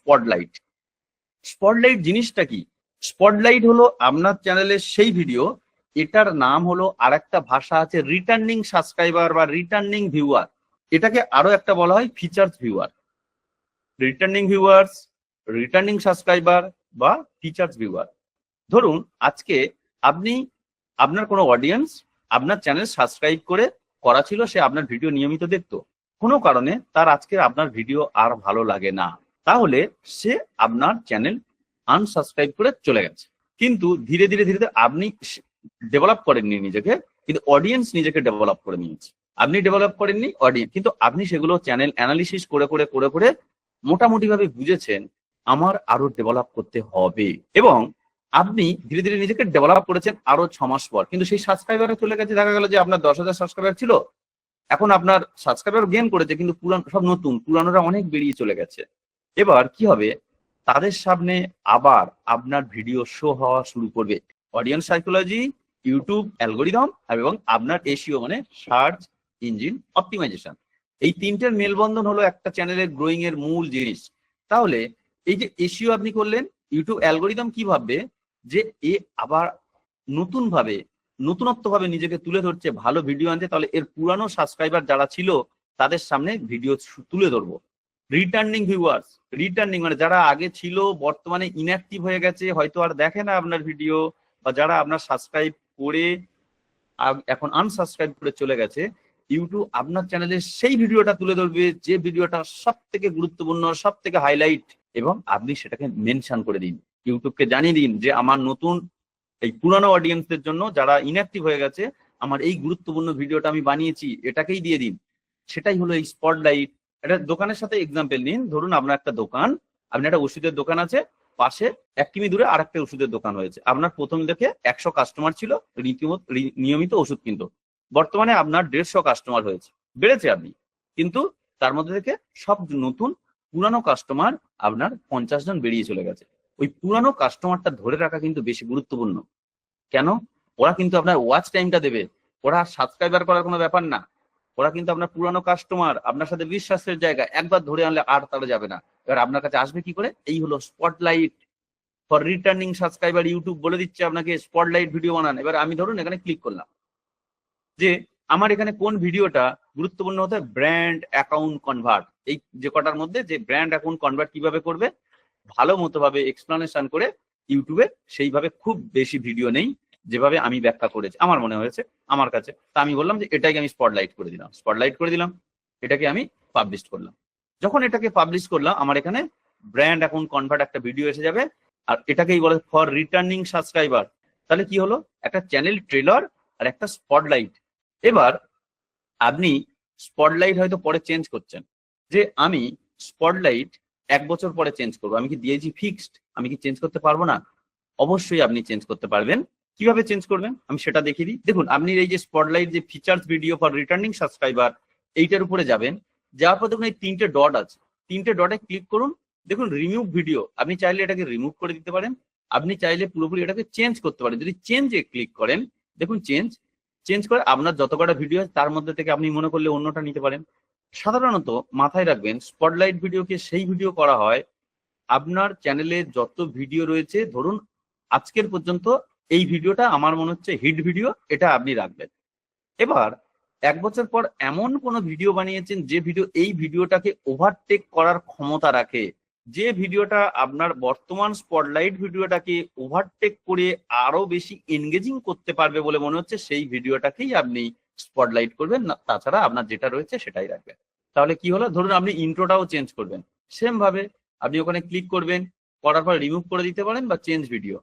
Spotlight. Spotlight জিনিসটা কি? Spotlight হলো আপনার চ্যানেলের সেই ভিডিও, এটার নাম হলো, আরেকটা ভাষা আছে রিটার্নিং সাবস্ক্রাইবার বা রিটার্নিং ভিউয়ার, এটাকে আরো একটা বলা হয় features viewer. Returning viewers, returning subscriber বা ফিচার্স ভিউয়ার। ধরুন আজকে আপনি, আপনার কোনো অডিয়েন্স আপনার চ্যানেল সাবস্ক্রাইব করা ছিল, সে আপনার ভিডিও নিয়মিত দেখতো, কোনো কারণে তার আজকে আপনার ভিডিও আর ভালো লাগে না, তাহলে সে আপনার চ্যানেল আনসাবস্ক্রাইব করে চলে গেছে। কিন্তু ধীরে ধীরে ধীরে ধীরে আপনি ডেভেলপ করেননি নিজেকে, কিন্তু অডিয়েন্স নিজেকে ডেভেলপ করে নিয়েছে। আপনি ডেভেলপ করেননি, অডিয়েন্স, কিন্তু আপনি সেগুলো চ্যানেল অ্যানালিসিস করে করে করে করে মোটামুটি ভাবে বুঝেছেন আমার আরো ডেভেলপ করতে হবে, এবং আপনি ধীরে ধীরে নিজেকে ডেভেলপ করেছেন আরো 6 মাস পর, কিন্তু সেই সাবস্ক্রাইবারে চলে গেছে, দেখা গেল যে আপনার 10,000 সাবস্ক্রাইবার ছিল, এখন আপনার সাবস্ক্রাইবার গেইন করেছে, কিন্তু পুরানো সব নতুন, পুরানোরা অনেক বেরিয়ে চলে গেছে। এবার কি হবে, তাদের সামনে আবার আপনার ভিডিও শো হওয়া শুরু করবে। অডিয়েন্স সাইকোলজি, ইউটিউব অ্যালগোরিদম এবং আপনার এসইও মানে সার্চ ইঞ্জিন অপটিমাইজেশন, এই তিনটের মেলবন্ধন হলো একটা চ্যানেলের গ্রোয়িং এর মূল জিনিস। তাহলে এই যে এসইও আপনি করলেন, ইউটিউব অ্যালগোরিদম কি ভাববে যে এ আবার নতুন ভাবে, নতুনত্ব ভাবে নিজেকে তুলে ধরছে, ভালো ভিডিও আনছে, তাহলে এর পুরানো সাবস্ক্রাইবার যারা ছিল তাদের সামনে ভিডিও তুলে ধরবো। রিটার্নিং ভিউয়ার্স, রিটার্নিং মানে যারা আগে ছিল বর্তমানে ইনঅ্যাক্টিভ হয়ে গেছে, হয়তো আর দেখে না আপনার ভিডিও, বা যারা আপনার সাবস্ক্রাইব করে এখন আনসাবস্ক্রাইব করে চলে গেছে, ইউটিউব আপনার চ্যানেলে সেই ভিডিওটা তুলে ধরবে যে ভিডিওটা সব থেকে গুরুত্বপূর্ণ, সব থেকে হাইলাইট, এবং আপনি সেটাকে মেনশন করে দিন, ইউটিউবকে জানিয়ে দিন যে আমার নতুন, এই পুরানো অডিয়েন্সদের জন্য যারা ইনঅ্যাক্টিভ হয়ে গেছে, আমার এই গুরুত্বপূর্ণ ভিডিওটা আমি বানিয়েছি, এটাকেই দিয়ে দিন। সেটাই হলো এই স্পটলাইট। এটা দোকানের সাথে এক্সাম্পল নিন, ধরুন আপনার একটা দোকান, আপনি একটা ওষুধের দোকান আছে, পাশে 1 কিমি দূরে আরেকটা ওষুধের দোকান হয়েছে। আপনার প্রথম থেকে 100 কাস্টমার ছিল নিয়মিত ওষুধ কিনতো, বর্তমানে আপনার 150 কাস্টমার হয়েছে, বেড়েছে আপনি, কিন্তু তার মধ্যে থেকে সব নতুন, পুরানো কাস্টমার আপনার 50 জন বেরিয়ে চলে গেছে। ওই পুরানো কাস্টমারটা ধরে রাখা কিন্তু বেশি গুরুত্বপূর্ণ। কেন? ওরা কিন্তু আপনার ওয়াচ টাইমটা দেবে, ওরা সাবস্ক্রাইবার করার কোনো ব্যাপার না, ওরা কিন্তু আপনার পুরানো কাস্টমার, আপনার সাথে বিশ্বাসের জায়গা, একবার ধরে আনলে আর তারা যাবে না। এবার আপনার কাছে আসবে কি করে? এই হলো spotlight for returning subscriber. YouTube বলে দিচ্ছে আপনাকে স্পটলাইট ভিডিও বানান। এবার আমি ধরুন এখানে ক্লিক করলাম যে আমার এখানে কোন ভিডিওটা গুরুত্বপূর্ণ হতে, ব্র্যান্ড অ্যাকাউন্ট কনভার্ট, এই যে কটার মধ্যে যে ব্র্যান্ড অ্যাকাউন্ট কনভার্ট কিভাবে করবে ভালো মতো ভাবে এক্সপ্লানেশন করে ইউটিউবে সেইভাবে খুব বেশি ভিডিও নেই, যেভাবে আমি ব্যাখ্যা করেছি আমার মনে হয়েছে আমার কাছে, তা আমি বললাম যে এটাকে আমি স্পটলাইট করে দিলাম, এটাকে আমি পাবলিশ করলাম। যখন এটাকে পাবলিশ করলাম, আমার এখানে ব্র্যান্ড অ্যাকাউন্ট কনভার্ট একটা ভিডিও এসে যাবে, আর এটাকেই বলে ফর রিটার্নিং সাবস্ক্রাইবার। তাহলে কি হলো, একটা চ্যানেল ট্রেলার আর একটা স্পটলাইট। এবার আপনি স্পটলাইট হয়তো পরে চেঞ্জ করছেন, যে আমি স্পটলাইট 1 বছর পরে চেঞ্জ করবো, আমি কি দিয়েছি ফিক্সড, আমি কি চেঞ্জ করতে পারবো না? অবশ্যই আপনি চেঞ্জ করতে পারবেন। কিভাবে চেঞ্জ করবেন আমি সেটা দেখিয়ে দিই। দেখুন আপনি এই যে স্পটলাইট যে features video for returning subscriber, এইটার উপরে যাবেন, যাওয়ার পর দেখুন এই 3টে ডট আছে, 3টে ডটে ক্লিক করুন, দেখুন রিমুভ ভিডিও, আপনি চাইলে এটাকে রিমুভ করে দিতে পারেন, আপনি চাইলে পুরোপুরি এটাকে চেঞ্জ করতে পারেন। যদি চেঞ্জে ক্লিক করেন, দেখুন চেঞ্জ করে আপনার যত কটা ভিডিও আছে তার মধ্যে থেকে আপনি মনে করলে অন্যটা নিতে পারেন। সাধারণত মাথায় রাখবেন, স্পটলাইট ভিডিওকে সেই ভিডিও করা হয়, আপনার চ্যানেলে যত ভিডিও রয়েছে, ধরুন আজকের পর্যন্ত এই ভিডিওটা আমার মনে হচ্ছে হিট ভিডিও, এটা আপনি রাখবেন। এবার 1 বছর পর এমন কোনো ভিডিও বানিয়েছেন যে ভিডিও এই ভিডিওটাকে ওভারটেক করার ক্ষমতা রাখে, যে ভিডিওটা আপনার বর্তমান স্পটলাইট ভিডিওটাকে ওভারটেক করে আরো বেশি এনগেজিং করতে পারবে বলে মনে হচ্ছে, সেই ভিডিওটাকেই আপনি স্পটলাইট করবেন, না তাছাড়া আপনার যেটা রয়েছে সেটাই রাখবেন। তাহলে কি হলো, ধরুন আপনি ইন্ট্রোটাও চেঞ্জ করবেন, সেম ভাবে আপনি ওখানে ক্লিক করবেন, করার পর রিমুভ করে দিতে পারেন বা চেঞ্জ ভিডিও,